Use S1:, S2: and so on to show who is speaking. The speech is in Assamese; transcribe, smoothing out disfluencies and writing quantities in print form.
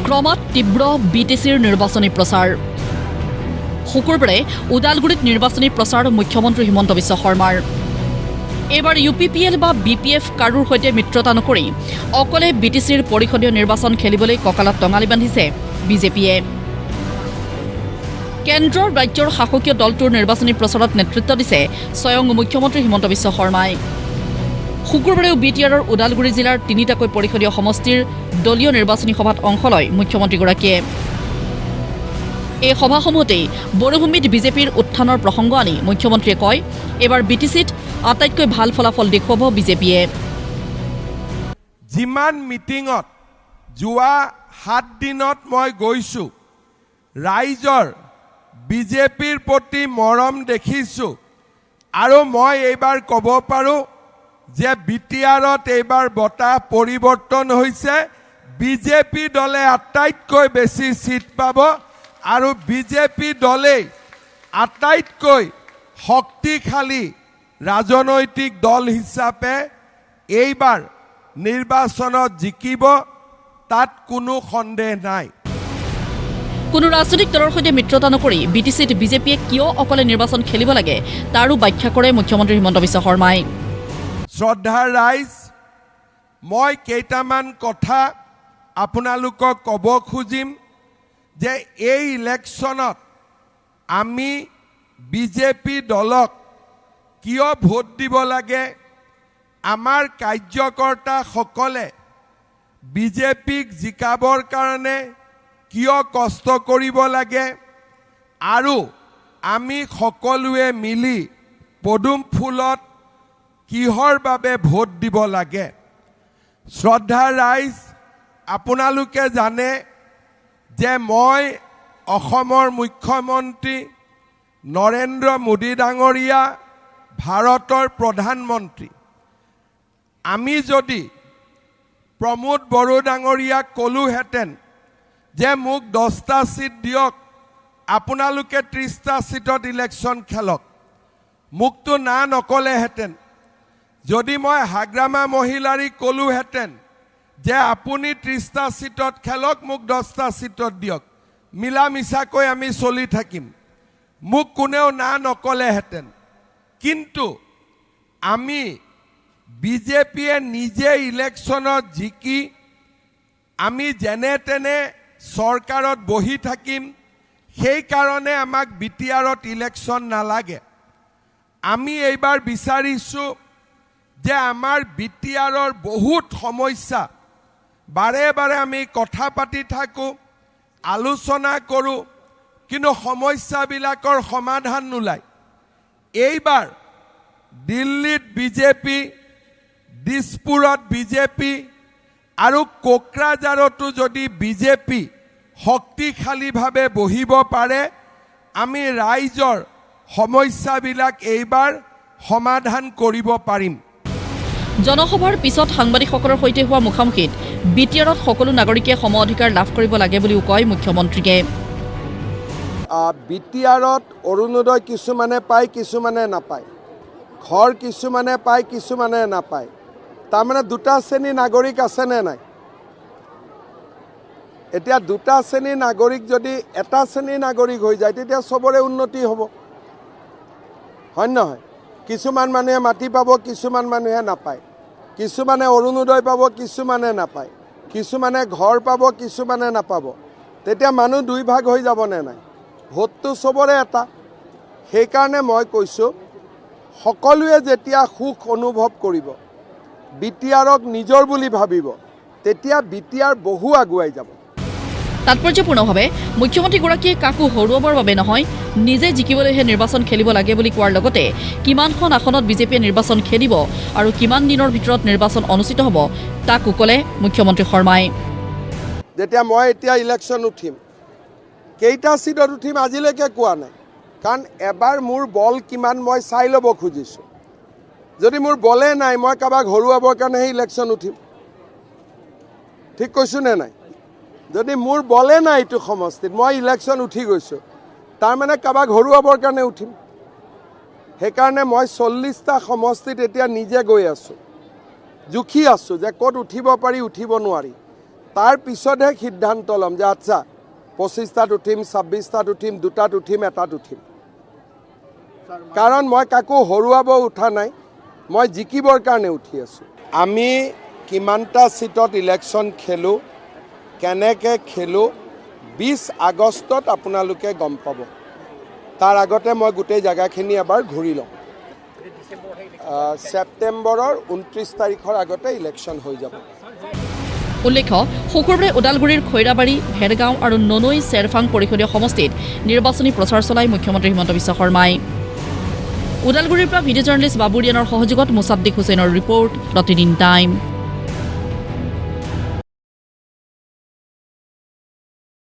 S1: ক্ৰমাৎ তীব্ৰ বিটিচিৰ নিৰ্বাচনী প্ৰচাৰ শুকুৰবাৰে ওদালগুৰিত নিৰ্বাচনী প্ৰচাৰ মুখ্যমন্ত্ৰী হিমন্ত বিশ্ব শৰ্মাৰ এবাৰ UPPL বা BPF কাৰুৰ সৈতে মিত্ৰতা নকৰি অকলে বিটিচিৰ পৰিষদীয় নিৰ্বাচন খেলিবলৈ কঁকালত টঙালি বান্ধিছে বিজেপিয়ে কেন্দ্ৰৰ ৰাজ্যৰ শাসকীয় দলটোৰ নিৰ্বাচনী প্ৰচাৰত নেতৃত্ব দিছে স্বয়ং মুখ্যমন্ত্ৰী হিমন্ত বিশ্ব শৰ্মাই শুকুৰবাৰেও BTRৰ ওদালগুৰি জিলাৰ তিনিটাকৈ পৰিষদীয় সমষ্টিৰ দলীয় নিৰ্বাচনী সভাত অংশ লয় মুখ্যমন্ত্ৰীগৰাকীয়ে এই সভাসমূহতেই বড়োভূমিত বিজেপিৰ উত্থানৰ প্ৰসংগ আনি মুখ্যমন্ত্ৰীয়ে কয় এবাৰ বিটিচিত আটাইতকৈ ভাল ফলাফল দেখুৱাব বিজেপিয়ে
S2: যিমান মিটিঙত যোৱা 7 দিনত মই গৈছো ৰাইজৰ বিজেপিৰ প্ৰতি মৰম দেখিছো আৰু মই এইবাৰ ক'ব পাৰো যে BTRত এইবাৰ বটা পৰিৱৰ্তন হৈছে বিজেপি দলে আটাইতকৈ বেছি সিট পাব আৰু বিজেপি দলে আটাইতকৈ শক্তিশালী ৰাজনৈতিক দল হিচাপে এইবাৰ নিৰ্বাচনত জিকিব তাত কোনো সন্দেহ নাই
S1: কোনো ৰাজনৈতিক দলৰ সৈতে মিত্ৰতা নকৰি বিটিচিত বিজেপিয়ে কিয় অকলে নিৰ্বাচন খেলিব লাগে তাৰো ব্যাখ্যা কৰে মুখ্যমন্ত্ৰী হিমন্ত বিশ্ব শৰ্মাই
S2: শ্ৰদ্ধাৰ ৰাইজ মই কেইটামান কথা আপোনালোকক ক'ব খুজিম যে এই ইলেকশ্যনত আমি বিজেপি দলক কিয় ভোট দিব লাগে আমাৰ কাৰ্যকৰ্তাসকলে বিজেপিক জিকাবৰ কাৰণে কিয় কষ্ট কৰিব লাগে আৰু আমি সকলোৱে মিলি পদুম ফুলত কিহৰ বাবে ভোট দিব লাগে শ্ৰদ্ধাৰ ৰাইজ আপোনালোকে জানে যে মই অসমৰ মুখ্যমন্ত্ৰী নৰেন্দ্ৰ মোদী ডাঙৰীয়া ভাৰতৰ প্ৰধানমন্ত্ৰী আমি যদি প্ৰমোদ বড়ো ডাঙৰীয়াক ক'লোহেঁতেন যে মোক 10টা সিট দিয়ক আপোনালোকে 30টা সিটত ইলেকশ্যন খেলক মোকতো না নকলেহেঁতেন যদি মই হাগ্ৰামা মহিলাৰীক ক'লোহেঁতেন যে আপুনি 30টা সিটত খেলক মোক 10টা সিটত দিয়ক মিলা মিছাকৈ আমি চলি থাকিম মোক কোনেও না নকলেহেঁতেন কিন্তু আমি বিজেপিয়ে নিজে ইলেকশ্যনত জিকি আমি যেনে তেনে চৰকাৰত বহি থাকিম সেই কাৰণে আমাক BTRত ইলেকশ্যন নালাগে আমি এইবাৰ বিচাৰিছো যে আমাৰ BTRৰ বহুত সমস্যা বাৰে বাৰে আমি কথা পাতি থাকো আলোচনা কৰো কিন্তু সমস্যাবিলাকৰ সমাধান নোলায় এইবাৰ দিল্লীত বিজেপি দিছপুৰত বিজেপি আৰু কোকৰাঝাৰতো যদি বিজেপি শক্তিশালীভাৱে বহিব পাৰে আমি ৰাইজৰ সমস্যাবিলাক এইবাৰ সমাধান কৰিব পাৰিম
S1: জনসভাৰ পিছত সাংবাদিকসকলৰ সৈতে হোৱা মুখামুখিত BTRত সকলো নাগৰিকে সম অধিকাৰ লাভ কৰিব লাগে বুলিও কয় মুখ্যমন্ত্ৰীয়ে
S3: BTRত অৰুণোদয় কিছুমানে পায় কিছুমানে নাপায় ঘৰ কিছুমানে পায় কিছুমানে নাপায় তাৰমানে দুটা শ্ৰেণী নাগৰিক আছে নে নাই এতিয়া দুটা শ্ৰেণী নাগৰিক যদি এটা শ্ৰেণী নাগৰিক হৈ যায় তেতিয়া সবৰে উন্নতি হ'ব হয় নহয় কিছুমান মানুহে মাটি পাব কিছুমান মানুহে নাপায় কিছুমানে অৰুণোদয় পাব কিছুমানে নাপায় কিছুমানে ঘৰ পাব কিছুমানে নাপাব তেতিয়া মানুহ দুই ভাগ হৈ যাব নে নাই ভোটটো সবৰে এটা সেইকাৰণে মই কৈছো সকলোৱে যেতিয়া সুখ অনুভৱ কৰিব BTRক নিজৰ বুলি ভাবিব তেতিয়া BTR বহু আগুৱাই যাব
S1: তাৎপৰ্যপূৰ্ণভাৱে মুখ্যমন্ত্ৰীগৰাকীয়ে কাকো হৰুৱাবৰ বাবে নহয় নিজে জিকিবলৈহে নিৰ্বাচন খেলিব লাগে বুলি কোৱাৰ লগতে কিমানখন আসনত বিজেপিয়ে নিৰ্বাচন খেলিব আৰু কিমান দিনৰ ভিতৰত নিৰ্বাচন অনুষ্ঠিত হ'ব তাকো ক'লে মুখ্যমন্ত্ৰী শৰ্মাই
S3: যেতিয়া মই এতিয়া ইলেকশ্যন উঠিম কেইটা সিটত উঠিম আজিলৈকে কোৱা নাই কাৰণ এবাৰ মোৰ বল কিমান মই চাই ল'ব খুজিছো যদি মোৰ বলে নাই মই কাবাক হৰুৱাবৰ কাৰণে ইলেকশ্যন উঠিম ঠিক কৈছো নে নাই যদি মোৰ বলে নাই এইটো সমষ্টিত মই ইলেকশ্যন উঠি গৈছো তাৰ মানে কাবাক হৰুৱাবৰ কাৰণে উঠিম সেইকাৰণে মই 40টা সমষ্টিত এতিয়া নিজে গৈ আছো জুখি আছো যে ক'ত উঠিব পাৰি উঠিব নোৱাৰি তাৰ পিছতহে সিদ্ধান্ত ল'ম যে আচ্ছা 25টাত উঠিম, 26টাত উঠিম, 2টাত উঠিম, 1টাত উঠিম। কাৰণ মই কাকো হৰুৱাব উঠা নাই, মই জিকিবৰ কাৰণে উঠি আছোঁ। আমি কিমানটা ছিটত ইলেকশ্যন খেলোঁ, কেনেকৈ খেলোঁ 20 আগষ্টত আপোনালোকে গম পাব। তাৰ আগতে মই গোটেই জেগাখিনি এবাৰ ঘূৰি লওঁ। ছেপ্টেম্বৰৰ 29 তাৰিখৰ আগতে ইলেকশ্যন হৈ যাব।
S1: উল্লেখ্য, শুকুৰবাৰে ওদালগুৰিৰ খৈৰাবাৰী, ভেৰগাঁও আৰু ননৈ চেৰফাং পৰিষদীয় সমষ্টিত নিৰ্বাচনী প্ৰচাৰ চলাই মুখ্যমন্ত্ৰী হিমন্ত বিশ্ব শৰ্মাই। ওদালগুৰিৰ পৰা ভিডিঅ' জাৰ্নেলিষ্ট বাবুৰিয়ানৰ সহযোগত মুছাদ্দিক হুছেইনৰ ৰিপৰ্ট, প্ৰতিদিন টাইম।